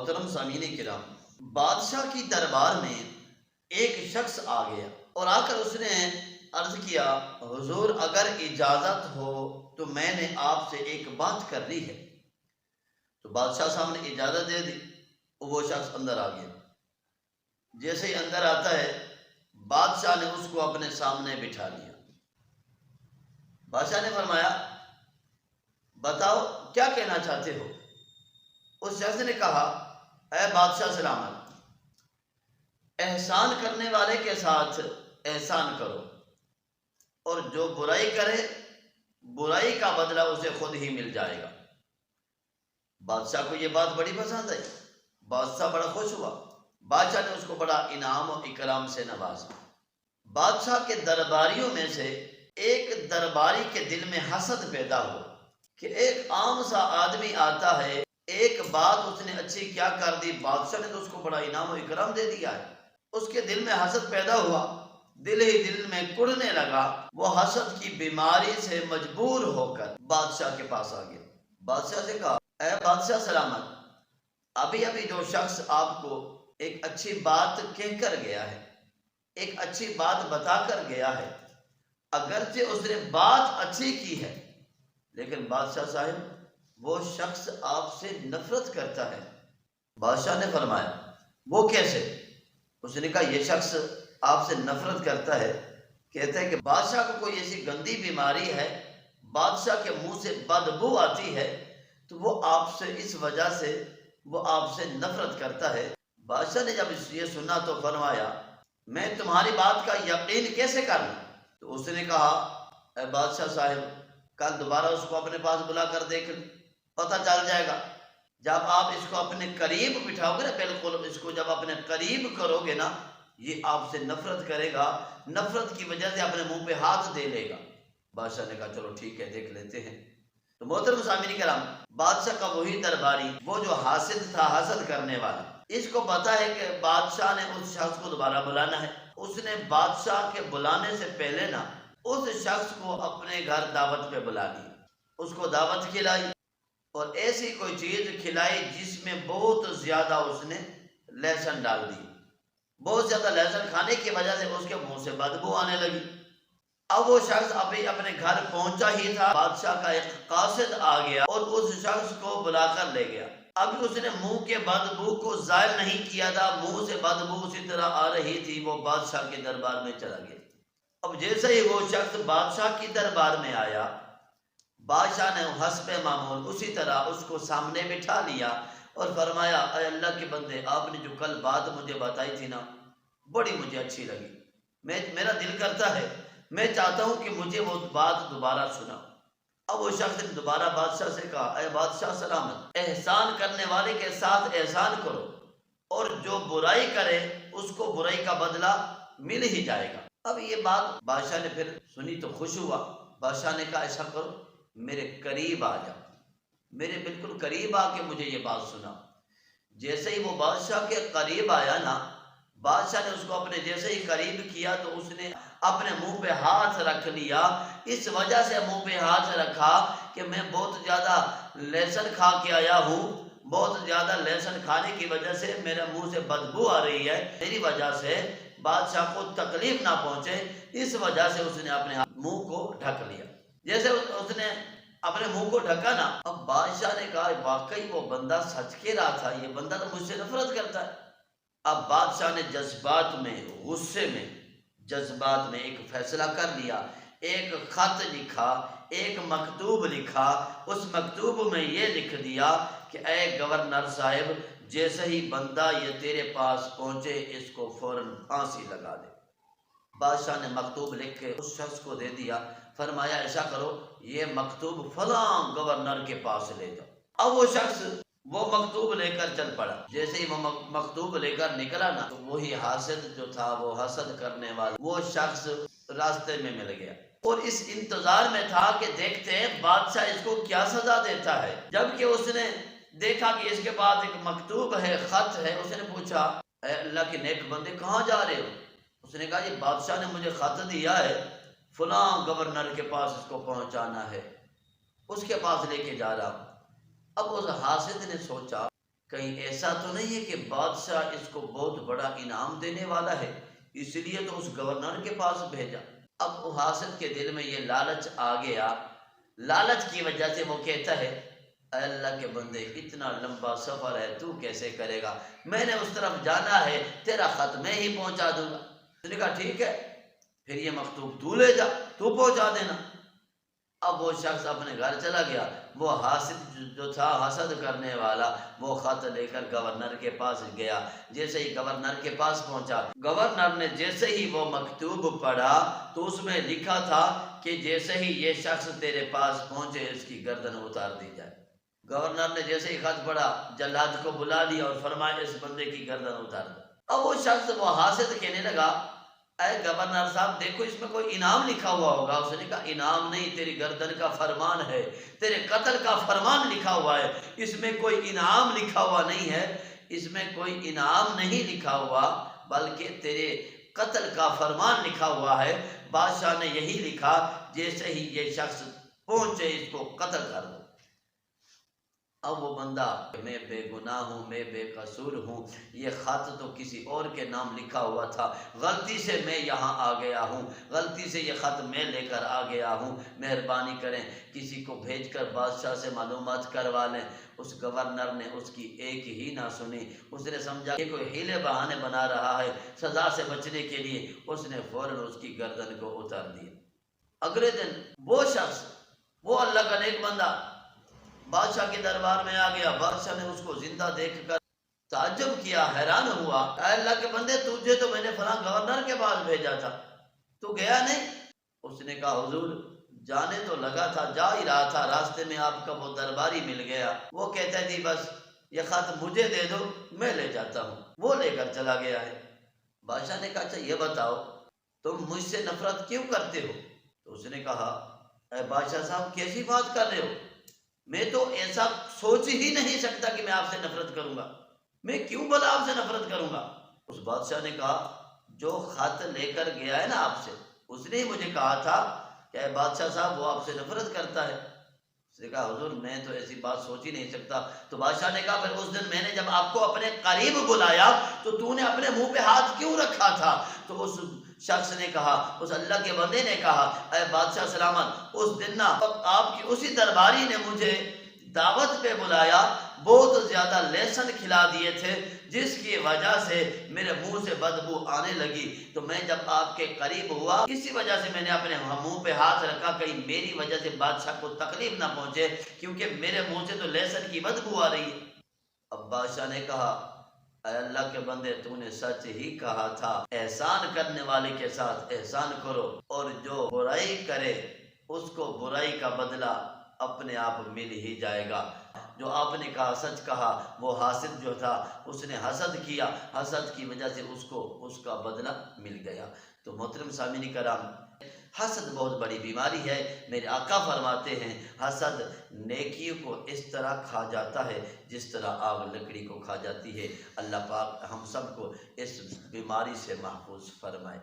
محترم سامعین کرام، بادشاہ کی دربار میں ایک شخص آ گیا اور آ کر اس نے عرض کیا، حضور اگر اجازت ہو تو میں نے آپ سے ایک بات کرنی ہے۔ تو بادشاہ صاحب نے اجازت دے دی، وہ شخص اندر آ گیا۔ جیسے ہی اندر آتا ہے، بادشاہ نے اس کو اپنے سامنے بٹھا لیا۔ بادشاہ نے فرمایا، بتاؤ کیا کہنا چاہتے ہو؟ اس شخص نے کہا، اے بادشاہ سلامت، احسان کرنے والے کے ساتھ احسان کرو، اور جو برائی کرے برائی کا بدلہ اسے خود ہی مل جائے گا۔ بادشاہ کو یہ بات بڑی پسند آئی، بادشاہ بڑا خوش ہوا۔ بادشاہ نے اس کو بڑا انعام و اکرام سے نوازا۔ بادشاہ کے درباریوں میں سے ایک درباری کے دل میں حسد پیدا ہوا کہ ایک عام سا آدمی آتا ہے، ایک بات اس نے اچھی کیا کر دی، بادشاہ نے تو اس کو بڑا انعام و اکرام دے دیا ہے۔ اس کے دل میں حسد پیدا ہوا، دل ہی دل میں کڑنے لگا۔ وہ حسد کی بیماری سے مجبور ہو کر بادشاہ کے پاس آ گیا۔ بادشاہ سے کہا، اے بادشاہ سلامت، ابھی جو شخص آپ کو ایک اچھی بات کہہ کر گیا ہے، ایک اچھی بات بتا کر گیا ہے، اگرچہ اس نے بات اچھی کی ہے، لیکن بادشاہ صاحب وہ شخص آپ سے نفرت کرتا ہے۔ بادشاہ نے فرمایا، وہ کیسے؟ اس نے کہا، یہ شخص آپ سے نفرت کرتا ہے، کہتا ہے کہ بادشاہ کو کوئی ایسی گندی بیماری ہے، بادشاہ کے منہ سے بدبو آتی ہے، تو وہ آپ سے اس وجہ سے وہ آپ سے نفرت کرتا ہے۔ بادشاہ نے جب یہ سنا تو فرمایا، میں تمہاری بات کا یقین کیسے کروں؟ تو اس نے کہا، اے بادشاہ صاحب، کل دوبارہ اس کو اپنے پاس بلا کر دیکھ لیں، پتہ چل جائے گا۔ جب آپ اس کو اپنے قریب بٹھاؤ گے نا، بالکل اس کو جب اپنے قریب کرو گے نا، یہ آپ سے نفرت کرے گا، نفرت کی وجہ سے اپنے منہ پہ ہاتھ دے لے گا۔ بادشاہ نے کہا، چلو ٹھیک ہے، دیکھ لیتے ہیں۔ تو محترم سامعین کرام، بادشاہ کا وہی درباری، وہ جو حاسد تھا، حسد کرنے والا، اس کو پتا ہے کہ بادشاہ نے اس شخص کو دوبارہ بلانا ہے۔ اس نے بادشاہ کے بلانے سے پہلے نا اس شخص کو اپنے گھر دعوت پہ بلا لی، اس کو دعوت کھلائی، اور ایسی کوئی چیز کھلائی جس میں بہت زیادہ اس نے لہسن ڈال دی۔ بہت زیادہ لہسن کھانے کی وجہ سے اس کے منہ سے بدبو آنے لگی۔ اب وہ شخص ابھی اپنے گھر پہنچا ہی تھا، بادشاہ کا ایک قاصد آ گیا اور اس شخص کو بلا کر لے گیا۔ اب اس نے منہ کے بدبو کو ظاہر نہیں کیا تھا، منہ سے بدبو اسی طرح آ رہی تھی، وہ بادشاہ کے دربار میں چلا گیا۔ اب جیسے ہی وہ شخص بادشاہ کی دربار میں آیا، بادشاہ نے حسب معمول اسی طرح اس کو سامنے بٹھا لیا اور فرمایا، اے اللہ کے بندے، آپ نے جو کل بات مجھے بتائی تھی نا، بڑی مجھے اچھی لگی، میرا دل کرتا ہے، میں چاہتا ہوں کہ مجھے وہ بات دوبارہ سنا۔ اب وہ شخص نے دوبارہ بادشاہ سے کہا، اے بادشاہ سلامت، احسان کرنے والے کے ساتھ احسان کرو، اور جو برائی کرے اس کو برائی کا بدلہ مل ہی جائے گا۔ اب یہ بات بادشاہ نے پھر سنی تو خوش ہوا۔ بادشاہ نے کہا، ایسا کرو، میرے قریب آ جاؤ، میرے بالکل قریب آ کے مجھے یہ بات سنا۔ جیسے ہی وہ بادشاہ کے قریب آیا نا، بادشاہ نے اس کو اپنے جیسے ہی قریب کیا تو اس نے اپنے منہ پہ ہاتھ رکھ لیا۔ اس وجہ سے منہ پہ ہاتھ رکھا کہ میں بہت زیادہ لہسن کھا کے آیا ہوں، بہت زیادہ لہسن کھانے کی وجہ سے میرے منہ سے بدبو آ رہی ہے، میری وجہ سے بادشاہ کو تکلیف نہ پہنچے، اس وجہ سے اس نے اپنے منہ کو ڈھک لیا۔ جیسے اس نے اپنے منہ کو ڈھکا نا، اب بادشاہ نے کہا، واقعی وہ بندہ سچ کہہ رہا تھا، یہ بندہ تو مجھ سے نفرت کرتا ہے۔ اب بادشاہ نے جذبات میں، غصے میں، جذبات میں ایک فیصلہ کر لیا، ایک خط لکھا، ایک مکتوب لکھا۔ اس مکتوب میں یہ لکھ دیا کہ اے گورنر صاحب، جیسے ہی بندہ یہ تیرے پاس پہنچے اس کو فوراً پھانسی لگا دے۔ بادشاہ نے مکتوب لکھ کے اس شخص کو دے دیا، فرمایا ایسا کرو، یہ مکتوب فلاں گورنر کے پاس لے جاؤ۔ اب وہ شخص وہ مکتوب لے کر چل پڑا۔ جیسے ہی وہ مکتوب لے کر نکلا نا، تو وہی حاسد جو تھا، وہ حسد کرنے والا، وہ شخص راستے میں مل گیا اور اس انتظار میں تھا کہ دیکھتے ہیں بادشاہ اس کو کیا سزا دیتا ہے۔ جبکہ اس نے دیکھا کہ اس کے بعد ایک مکتوب ہے، خط ہے، اس نے پوچھا، اے اللہ کے نیک بندے، کہاں جا رہے ہو؟ اس نے کہا، یہ بادشاہ نے مجھے خط دیا ہے، فلاں گورنر کے پاس اس کو پہنچانا ہے، اس کے پاس لے کے جا رہا ہوں۔ اب اس حاسد نے سوچا کہیں ایسا تو نہیں ہے کہ بادشاہ اس کو بہت بڑا انعام دینے والا ہے اس لیے تو اس گورنر کے پاس بھیجا؟ اب حاسد کے دل میں یہ لالچ آ گیا، لالچ کی وجہ سے وہ کہتا ہے اے اللہ کے بندے اتنا لمبا سفر ہے تو کیسے کرے گا، میں نے اس طرف جانا ہے، تیرا خط میں ہی پہنچا دوں گا۔ اس نے کہا ٹھیک ہے، پھر یہ مکتوب تو لے جا، تو پہنچا دینا۔ اب وہ شخص اپنے گھر چلا گیا، وہ حاسد جو تھا حسد کرنے والا، وہ خط لے کر گورنر کے پاس گیا۔ جیسے ہی گورنر کے پاس پہنچا، گورنر نے جیسے ہی وہ مکتوب پڑھا تو اس میں لکھا تھا کہ جیسے ہی یہ شخص تیرے پاس پہنچے اس کی گردن اتار دی جائے۔ گورنر نے جیسے ہی خط پڑھا، جلاد کو بلا لیا اور فرمایا اس بندے کی گردن اتار دو۔ اب وہ شخص وہ حاسد کہنے لگا اے گورنر صاحب دیکھو اس میں کوئی انعام لکھا ہوا ہوگا۔ اس نے کہا انعام نہیں، تیری گردن کا فرمان ہے، تیرے قتل کا فرمان لکھا ہوا ہے، اس میں کوئی انعام لکھا ہوا نہیں ہے، اس میں کوئی انعام نہیں لکھا ہوا بلکہ تیرے قتل کا فرمان لکھا ہوا ہے۔ بادشاہ نے یہی لکھا جیسے ہی یہ شخص پہنچے اس کو قتل کر دو۔ اب وہ بندہ میں بے گناہ ہوں، میں بے قصور ہوں، یہ خط تو کسی اور کے نام لکھا ہوا تھا، غلطی سے میں یہاں آ گیا ہوں، غلطی سے یہ خط میں لے کر آ گیا ہوں، مہربانی کریں کسی کو بھیج کر بادشاہ سے معلومات کروا لیں۔ اس گورنر نے اس کی ایک ہی نہ سنی، اس نے سمجھا کہ کوئی ہیلے بہانے بنا رہا ہے سزا سے بچنے کے لیے، اس نے فوراً اس کی گردن کو اتار دیا۔ اگلے دن وہ شخص، وہ اللہ کا نیک بندہ بادشاہ کے دربار میں آ گیا۔ بادشاہ نے اس کو زندہ دیکھ کر تعجب کیا، حیران ہوا، اے اللہ کے بندے تجھے تو میں نے فلاں گورنر کے پاس بھیجا تھا، تو گیا نہیں؟ اس نے کہا حضور جانے تو لگا تھا، جا ہی رہا تھا، راستے میں آپ کا وہ درباری مل گیا، وہ کہتا تھی بس یہ خط مجھے دے دو میں لے جاتا ہوں، وہ لے کر چلا گیا ہے۔ بادشاہ نے کہا اچھا یہ بتاؤ تم مجھ سے نفرت کیوں کرتے ہو؟ تو اس نے کہا اے بادشاہ صاحب کیسی بات کر رہے ہو، میں تو ایسا سوچ ہی نہیں سکتا کہ میں آپ سے نفرت کروں گا، میں کیوں بھلا آپ سے نفرت کروں گا؟ اس بادشاہ نے کہا جو خط لے کر گیا ہے نا آپ سے، اس نے مجھے کہا تھا کہ اے بادشاہ صاحب وہ آپ سے نفرت کرتا ہے۔ اس نے کہا حضور میں تو ایسی بات سوچ ہی نہیں سکتا۔ تو بادشاہ نے کہا پھر اس دن میں نے جب آپ کو اپنے قریب بلایا تو نے اپنے منہ پہ ہاتھ کیوں رکھا تھا؟ تو اس شخص نے کہا، اس اللہ کے بندے نے کہا اے بادشاہ سلامت اس دن نا آپ کی اسی درباری نے مجھے دعوت پہ بلایا، بہت زیادہ لہسن کھلا دیے تھے جس کی وجہ سے میرے منہ سے بدبو آنے لگی، تو میں جب آپ کے قریب ہوا اسی وجہ سے میں نے اپنے منہ پہ ہاتھ رکھا کہیں میری وجہ سے بادشاہ کو تکلیف نہ پہنچے، کیونکہ میرے منہ سے تو لہسن کی بدبو آ رہی ہے۔ اب بادشاہ نے کہا اے اللہ کے بندے تو نے سچ ہی کہا تھا، احسان کرنے والے کے ساتھ احسان کرو اور جو برائی کرے اس کو برائی کا بدلہ اپنے آپ مل ہی جائے گا۔ جو آپ نے کہا سچ کہا، وہ حاسد جو تھا اس نے حسد کیا، حسد کی وجہ سے اس کو اس کا بدلہ مل گیا۔ تو محترم سامعین کرام حسد بہت بڑی بیماری ہے۔ میرے آقا فرماتے ہیں حسد نیکیوں کو اس طرح کھا جاتا ہے جس طرح آگ لکڑی کو کھا جاتی ہے۔ اللہ پاک ہم سب کو اس بیماری سے محفوظ فرمائے۔